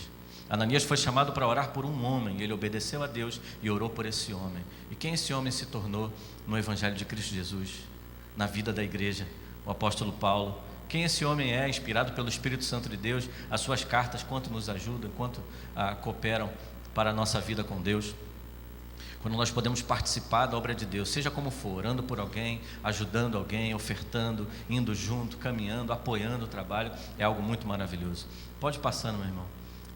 Ananias foi chamado para orar por um homem, ele obedeceu a Deus e orou por esse homem. E quem esse homem se tornou no Evangelho de Cristo Jesus, na vida da igreja? O apóstolo Paulo. Quem esse homem é, inspirado pelo Espírito Santo de Deus, as suas cartas, quanto nos ajudam, quanto cooperam para a nossa vida com Deus. Quando nós podemos participar da obra de Deus, seja como for, orando por alguém, ajudando alguém, ofertando, indo junto, caminhando, apoiando o trabalho, é algo muito maravilhoso. Pode passando, meu irmão.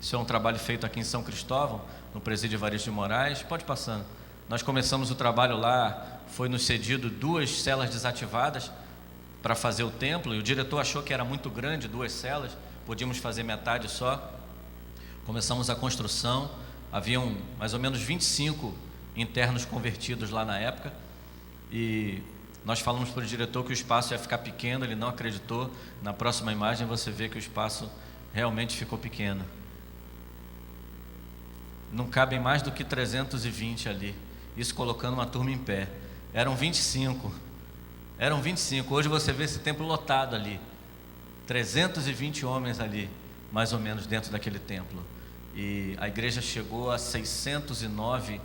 Isso é um trabalho feito aqui em São Cristóvão, no Presídio Evaristo de Moraes. Pode passando. Nós começamos o trabalho lá, foi nos cedido 2 celas desativadas para fazer o templo, e o diretor achou que era muito grande, 2 celas, podíamos fazer metade só. Começamos a construção, haviam mais ou menos 25 internos convertidos lá na época, e nós falamos para o diretor que o espaço ia ficar pequeno, ele não acreditou. Na próxima imagem você vê que o espaço realmente ficou pequeno, não cabem mais do que 320 ali, isso colocando uma turma em pé. Eram 25, hoje você vê esse templo lotado ali, 320 homens ali, mais ou menos, dentro daquele templo. E a igreja chegou a 609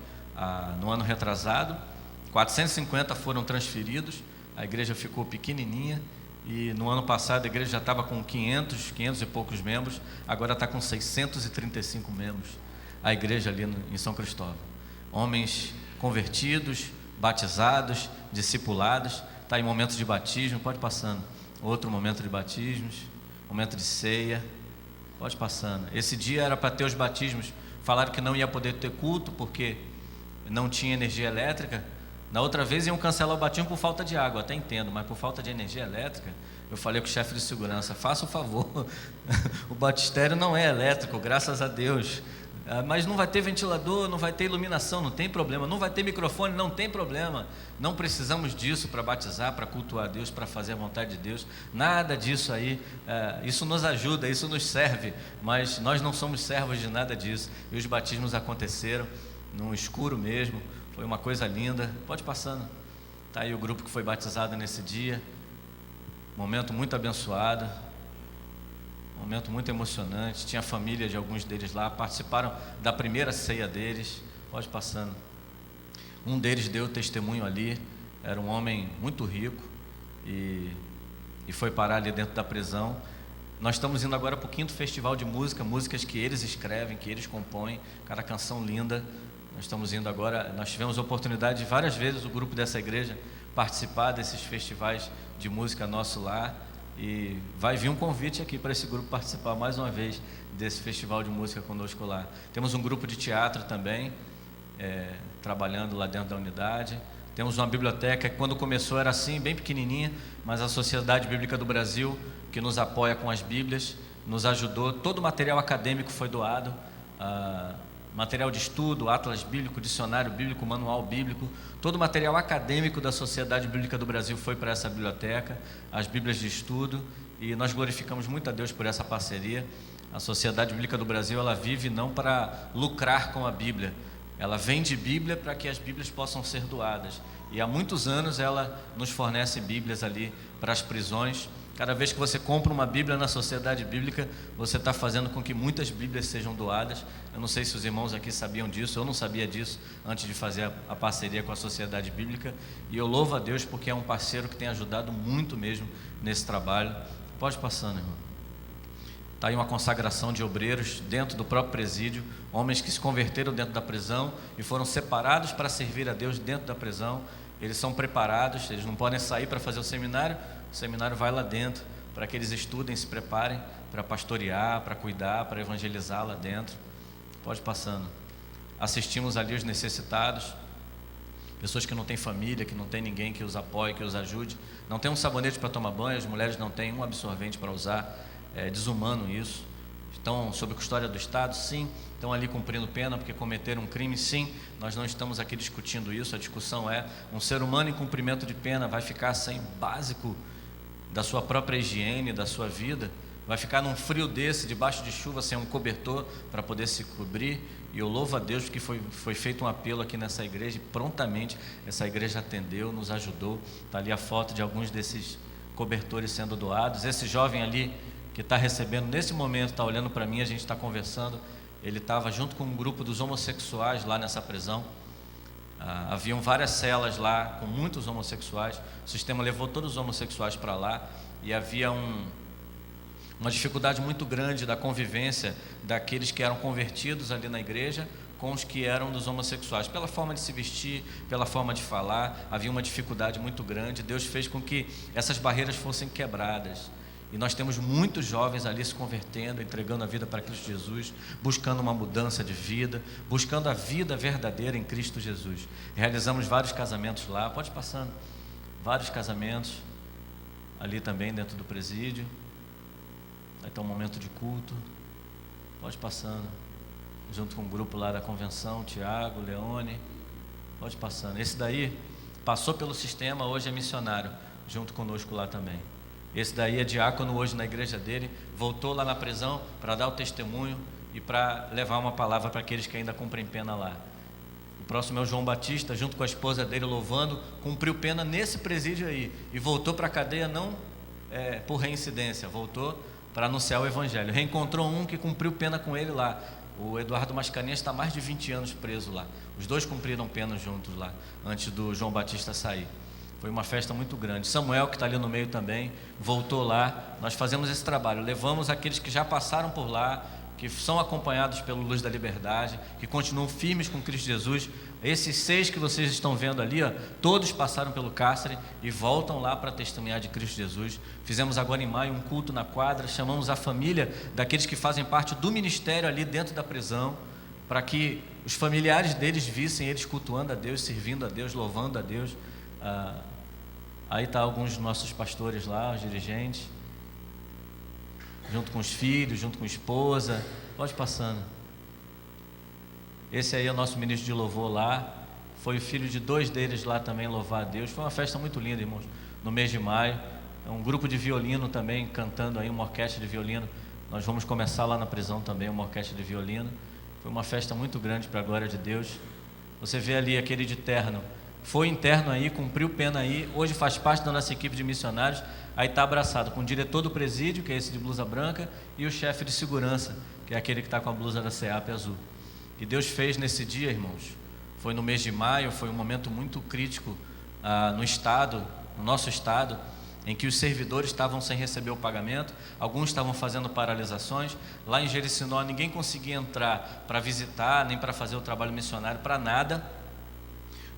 no ano retrasado, 450 foram transferidos, a igreja ficou pequenininha, e no ano passado a igreja já estava com 500 e poucos membros, agora está com 635 membros, a igreja ali em São Cristóvão. Homens convertidos, batizados, discipulados, está em momentos de batismo, pode passando, outro momento de batismos, momento de ceia, pode passando. Esse dia era para ter os batismos, falaram que não ia poder ter culto, porque não tinha energia elétrica. Na outra vez iam cancelar o batismo por falta de água, até entendo, mas por falta de energia elétrica, eu falei com o chefe de segurança, faça o favor, o batistério não é elétrico, graças a Deus, mas não vai ter ventilador, não vai ter iluminação, não tem problema, não vai ter microfone, não tem problema. Não precisamos disso para batizar, para cultuar a Deus, para fazer a vontade de Deus, nada disso aí. Isso nos ajuda, isso nos serve, mas nós não somos servos de nada disso. E os batismos aconteceram no escuro mesmo, foi uma coisa linda. Pode passando, está aí o grupo que foi batizado nesse dia, momento muito abençoado, momento muito emocionante. Tinha a família de alguns deles lá, participaram da primeira ceia deles. Pode passando. Um deles deu testemunho ali, era um homem muito rico e foi parar ali dentro da prisão. Nós estamos indo agora para o 5º Festival de Música, músicas que eles escrevem, que eles compõem, cada canção linda. Nós estamos indo agora, nós tivemos a oportunidade de várias vezes o grupo dessa igreja participar desses festivais de música nosso lá. E vai vir um convite aqui para esse grupo participar mais uma vez desse festival de música conosco lá. Temos um grupo de teatro também, trabalhando lá dentro da unidade. Temos uma biblioteca que quando começou era assim, bem pequenininha, mas a Sociedade Bíblica do Brasil, que nos apoia com as Bíblias, nos ajudou. Todo o material acadêmico foi doado, material de estudo, atlas bíblico, dicionário bíblico, manual bíblico, todo o material acadêmico da Sociedade Bíblica do Brasil foi para essa biblioteca, as Bíblias de estudo, e nós glorificamos muito a Deus por essa parceria. A Sociedade Bíblica do Brasil, ela vive não para lucrar com a Bíblia, ela vende Bíblia para que as Bíblias possam ser doadas, e há muitos anos ela nos fornece Bíblias ali para as prisões. Cada vez que você compra uma Bíblia na Sociedade Bíblica, você está fazendo com que muitas Bíblias sejam doadas. Eu não sei se os irmãos aqui sabiam disso, eu não sabia disso antes de fazer a parceria com a Sociedade Bíblica, e eu louvo a Deus porque é um parceiro que tem ajudado muito mesmo nesse trabalho. Pode passando, irmão. Está aí uma consagração de obreiros dentro do próprio presídio, homens que se converteram dentro da prisão e foram separados para servir a Deus dentro da prisão. Eles são preparados, eles não podem sair para fazer o seminário vai lá dentro, para que eles estudem, se preparem para pastorear, para cuidar, para evangelizar lá dentro. Pode passando. Assistimos ali os necessitados, pessoas que não têm família, que não tem ninguém que os apoie, que os ajude, não tem um sabonete para tomar banho, as mulheres não têm um absorvente para usar, é desumano isso. Estão sob custódia do Estado, sim, estão ali cumprindo pena porque cometeram um crime, sim. Nós não estamos aqui discutindo isso, a discussão é: um ser humano em cumprimento de pena vai ficar sem básico da sua própria higiene, da sua vida, vai ficar num frio desse, debaixo de chuva, sem um cobertor para poder se cobrir. E eu louvo a Deus porque foi feito um apelo aqui nessa igreja e prontamente essa igreja atendeu, nos ajudou. Está ali a foto de alguns desses cobertores sendo doados. Esse jovem ali que está recebendo nesse momento, está olhando para mim, a gente está conversando, ele estava junto com um grupo dos homossexuais lá nessa prisão. Haviam várias celas lá com muitos homossexuais, o sistema levou todos os homossexuais para lá, e havia uma dificuldade muito grande da convivência daqueles que eram convertidos ali na igreja com os que eram dos homossexuais, pela forma de se vestir, pela forma de falar, havia uma dificuldade muito grande. Deus fez com que essas barreiras fossem quebradas. E nós temos muitos jovens ali se convertendo, entregando a vida para Cristo Jesus, buscando uma mudança de vida, buscando a vida verdadeira em Cristo Jesus. Realizamos vários casamentos lá, pode passando, vários casamentos ali também dentro do presídio. Vai ter um momento de culto, pode passando, junto com o grupo lá da convenção, Tiago, Leone, pode passando. Esse daí passou pelo sistema, hoje é missionário, junto conosco lá também. Esse daí é diácono hoje na igreja dele, voltou lá na prisão para dar o testemunho e para levar uma palavra para aqueles que ainda cumprem pena lá. O próximo é o João Batista, junto com a esposa dele, louvando, cumpriu pena nesse presídio aí e voltou para a cadeia não por reincidência, voltou para anunciar o evangelho. Reencontrou um que cumpriu pena com ele lá. O Eduardo Mascarenhas está há mais de 20 anos preso lá. Os dois cumpriram pena juntos lá, antes do João Batista sair. Foi uma festa muito grande. Samuel, que está ali no meio também, voltou lá. Nós fazemos esse trabalho, levamos aqueles que já passaram por lá, que são acompanhados pelo Luz da Liberdade, que continuam firmes com Cristo Jesus. Esses 6 que vocês estão vendo ali, todos passaram pelo cárcere e voltam lá para testemunhar de Cristo Jesus. Fizemos agora em maio um culto na quadra, chamamos a família daqueles que fazem parte do ministério ali dentro da prisão, para que os familiares deles vissem eles cultuando a Deus, servindo a Deus, louvando a Deus. Aí está alguns dos nossos pastores lá, os dirigentes, junto com os filhos, junto com a esposa. Pode passando. Esse aí é o nosso ministro de louvor lá. Foi o filho de 2 deles lá também louvar a Deus. Foi uma festa muito linda, irmãos, no mês de maio. É um grupo de violino também cantando aí, uma orquestra de violino. Nós vamos começar lá na prisão também, uma orquestra de violino. Foi uma festa muito grande para a glória de Deus. Você vê ali aquele de terno. Foi interno aí, cumpriu pena aí. Hoje faz parte da nossa equipe de missionários. Aí está abraçado com o diretor do presídio, que é esse de blusa branca, e o chefe de segurança, que é aquele que está com a blusa da SEAP azul. E Deus fez nesse dia, irmãos. Foi no mês de maio, foi um momento muito crítico no estado, no nosso estado, em que os servidores estavam sem receber o pagamento, alguns estavam fazendo paralisações. Lá em Jericinó ninguém conseguia entrar para visitar, nem para fazer o trabalho missionário, para nada.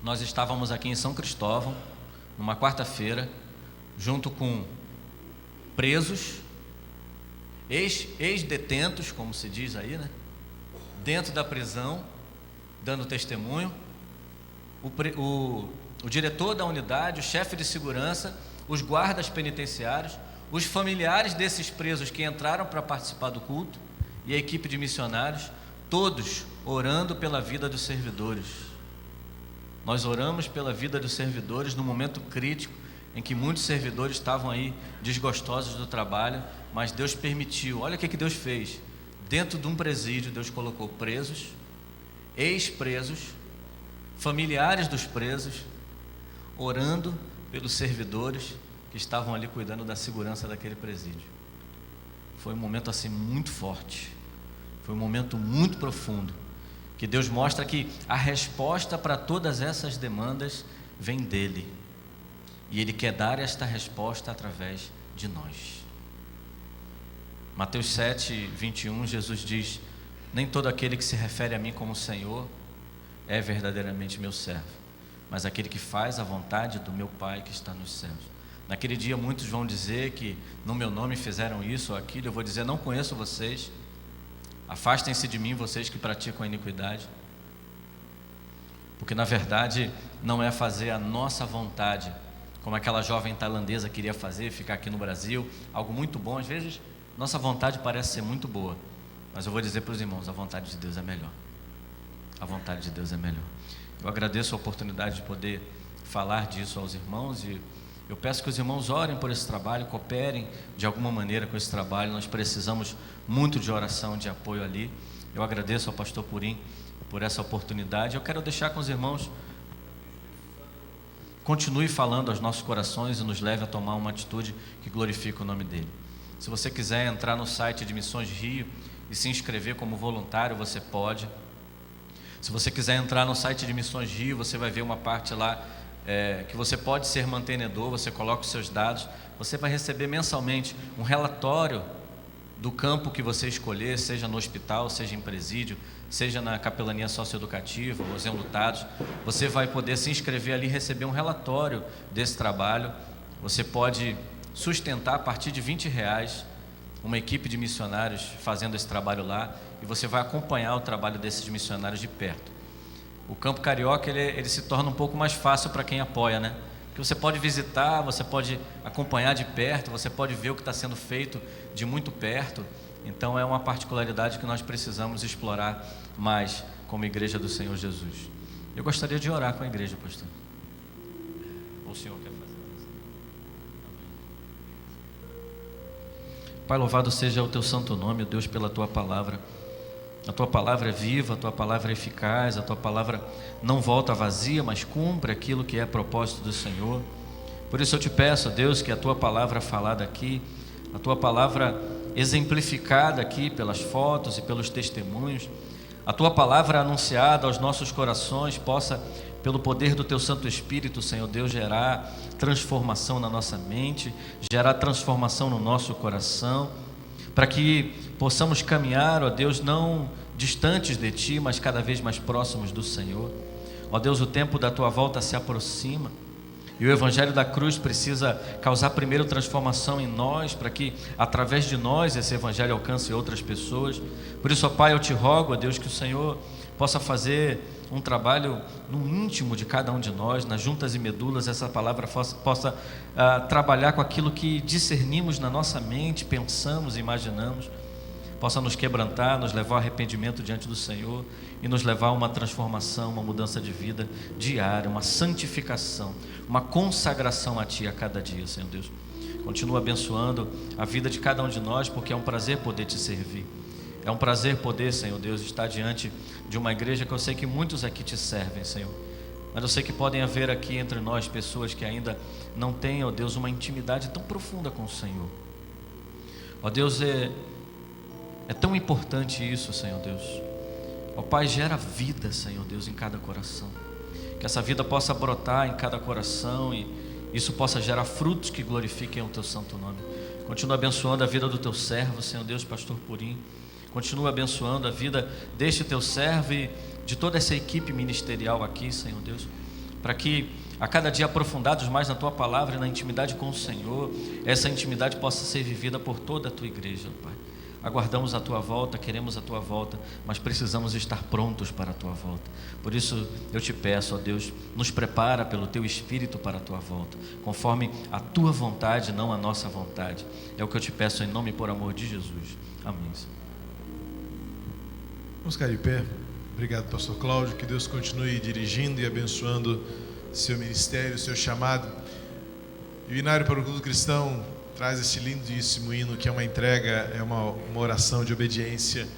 Nós estávamos aqui em São Cristóvão, numa quarta-feira, junto com presos, ex-detentos, como se diz aí, né? Dentro da prisão, dando testemunho, o diretor da unidade, o chefe de segurança, os guardas penitenciários, os familiares desses presos que entraram para participar do culto e a equipe de missionários, todos orando pela vida dos servidores. Nós oramos pela vida dos servidores no momento crítico em que muitos servidores estavam aí desgostosos do trabalho, mas Deus permitiu. Olha o que Deus fez. Dentro de um presídio, Deus colocou presos, ex-presos, familiares dos presos, orando pelos servidores que estavam ali cuidando da segurança daquele presídio. Foi um momento assim muito forte, foi um momento muito profundo, que Deus mostra que a resposta para todas essas demandas vem dele, e Ele quer dar esta resposta através de nós. Mateus 7:21, Jesus diz: nem todo aquele que se refere a mim como Senhor é verdadeiramente meu servo, mas aquele que faz a vontade do meu Pai que está nos céus. Naquele dia muitos vão dizer que no meu nome fizeram isso ou aquilo. Eu vou dizer: não conheço vocês, afastem-se de mim, vocês que praticam a iniquidade. Porque na verdade não é fazer a nossa vontade, como aquela jovem tailandesa queria fazer, ficar aqui no Brasil, algo muito bom. Às vezes nossa vontade parece ser muito boa, mas eu vou dizer para os irmãos: a vontade de Deus é melhor. A vontade de Deus é melhor. Eu agradeço a oportunidade de poder falar disso aos irmãos, e eu peço que os irmãos orem por esse trabalho, cooperem de alguma maneira com esse trabalho. Nós precisamos muito de oração, de apoio ali. Eu agradeço ao pastor Purim por essa oportunidade. Eu quero deixar com os irmãos: continue falando aos nossos corações e nos leve a tomar uma atitude que glorifique o nome dele. Se você quiser entrar no site de Missões Rio e se inscrever como voluntário, você pode. Se você quiser entrar no site de Missões Rio, você vai ver uma parte lá que você pode ser mantenedor. Você coloca os seus dados, você vai receber mensalmente um relatório do campo que você escolher, seja no hospital, seja em presídio, seja na capelania socioeducativa, ou enlutados. Você vai poder se inscrever ali e receber um relatório desse trabalho. Você pode sustentar a partir de R$20 uma equipe de missionários fazendo esse trabalho lá, e você vai acompanhar o trabalho desses missionários de perto. O Campo Carioca ele se torna um pouco mais fácil para quem apoia, né? Porque você pode visitar, você pode acompanhar de perto, você pode ver o que está sendo feito de muito perto. Então é uma particularidade que nós precisamos explorar mais como Igreja do Senhor Jesus. Eu gostaria de orar com a igreja, pastor. Ou o senhor quer fazer? Pai, louvado seja o teu santo nome, Deus, pela tua palavra. A tua palavra é viva, a tua palavra é eficaz, a tua palavra não volta vazia, mas cumpre aquilo que é propósito do Senhor. Por isso eu te peço, Deus, que a tua palavra falada aqui, a tua palavra exemplificada aqui pelas fotos e pelos testemunhos, a tua palavra anunciada aos nossos corações possa, pelo poder do teu Santo Espírito, Senhor Deus, gerar transformação na nossa mente, gerar transformação no nosso coração, para que possamos caminhar, ó Deus, não distantes de Ti, mas cada vez mais próximos do Senhor. Ó Deus, o tempo da Tua volta se aproxima, e o Evangelho da cruz precisa causar primeiro transformação em nós, para que através de nós esse Evangelho alcance outras pessoas. Por isso, ó Pai, eu te rogo, ó Deus, que o Senhor possa fazer um trabalho no íntimo de cada um de nós, nas juntas e medulas, essa palavra possa trabalhar com aquilo que discernimos na nossa mente, pensamos e imaginamos, possa nos quebrantar, nos levar ao arrependimento diante do Senhor e nos levar a uma transformação, uma mudança de vida diária, uma santificação, uma consagração a Ti a cada dia, Senhor Deus. Continua abençoando a vida de cada um de nós, porque é um prazer poder Te servir. É um prazer poder, Senhor Deus, estar diante de uma igreja que eu sei que muitos aqui Te servem, Senhor. Mas eu sei que podem haver aqui entre nós pessoas que ainda não têm, ó Deus, uma intimidade tão profunda com o Senhor. Ó Deus, é tão importante isso, Senhor Deus. Ó Pai, gera vida, Senhor Deus, em cada coração. Que essa vida possa brotar em cada coração e isso possa gerar frutos que glorifiquem o Teu santo nome. Continua abençoando a vida do Teu servo, Senhor Deus, Pastor Purim. Continua abençoando a vida deste Teu servo e de toda essa equipe ministerial aqui, Senhor Deus, para que a cada dia aprofundados mais na Tua palavra e na intimidade com o Senhor, essa intimidade possa ser vivida por toda a Tua igreja, Pai. Aguardamos a Tua volta, queremos a Tua volta, mas precisamos estar prontos para a Tua volta. Por isso eu Te peço, ó Deus, nos prepara pelo Teu Espírito para a Tua volta, conforme a Tua vontade, não a nossa vontade. É o que eu Te peço em nome e por amor de Jesus. Amém. Vamos ficar de pé. Obrigado, pastor Cláudio. Que Deus continue dirigindo e abençoando seu ministério, seu chamado. E o Inário para o Culto Cristão traz este lindíssimo hino que é uma entrega, é uma oração de obediência,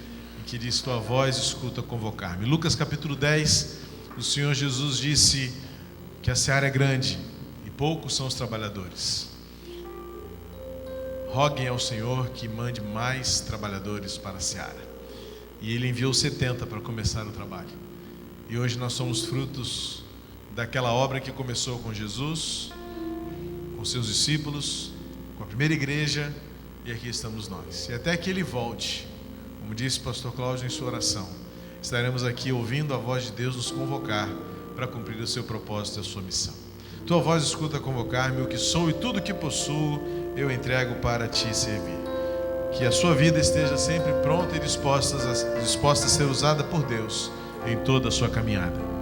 em que diz: tua voz escuta convocar-me. Lucas capítulo 10, o Senhor Jesus disse que a seara é grande e poucos são os trabalhadores. Roguem ao Senhor que mande mais trabalhadores para a seara. E Ele enviou 70 para começar o trabalho. E hoje nós somos frutos daquela obra que começou com Jesus, com seus discípulos, com a primeira igreja, e aqui estamos nós. E até que Ele volte, como disse o pastor Cláudio em sua oração, estaremos aqui ouvindo a voz de Deus nos convocar para cumprir o seu propósito e a sua missão. Tua voz escuta convocar-me, o que sou e tudo que possuo eu entrego para Te servir. Que a sua vida esteja sempre pronta e disposta a ser usada por Deus em toda a sua caminhada.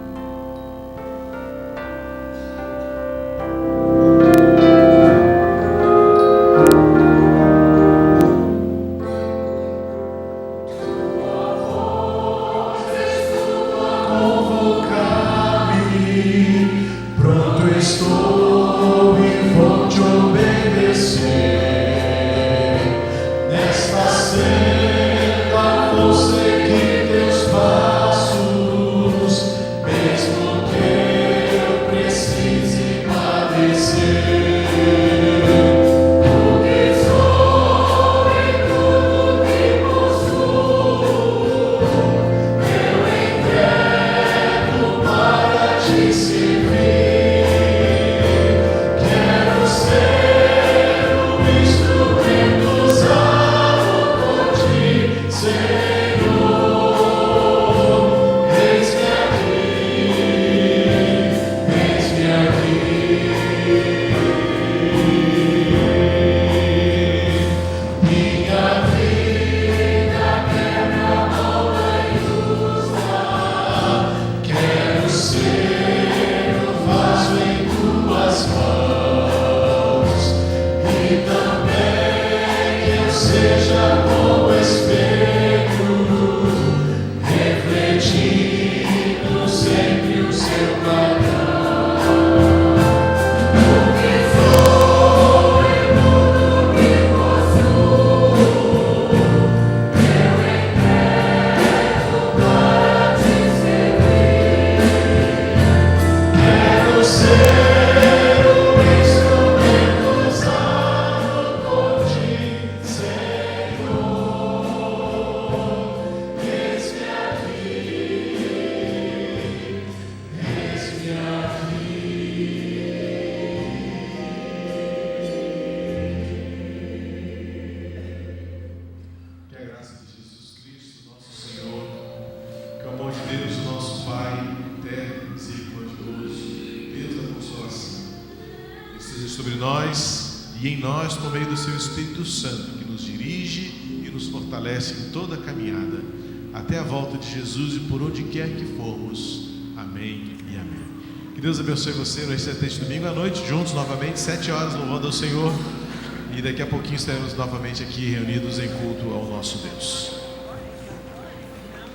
Sobre nós e em nós por meio do seu Espírito Santo, que nos dirige e nos fortalece em toda a caminhada até a volta de Jesus e por onde quer que formos. Amém e amém. Que Deus abençoe você. Nós estaremos domingo à noite juntos novamente, 7 horas, louvando ao Senhor. e daqui a pouquinho estaremos novamente aqui reunidos em culto ao nosso Deus.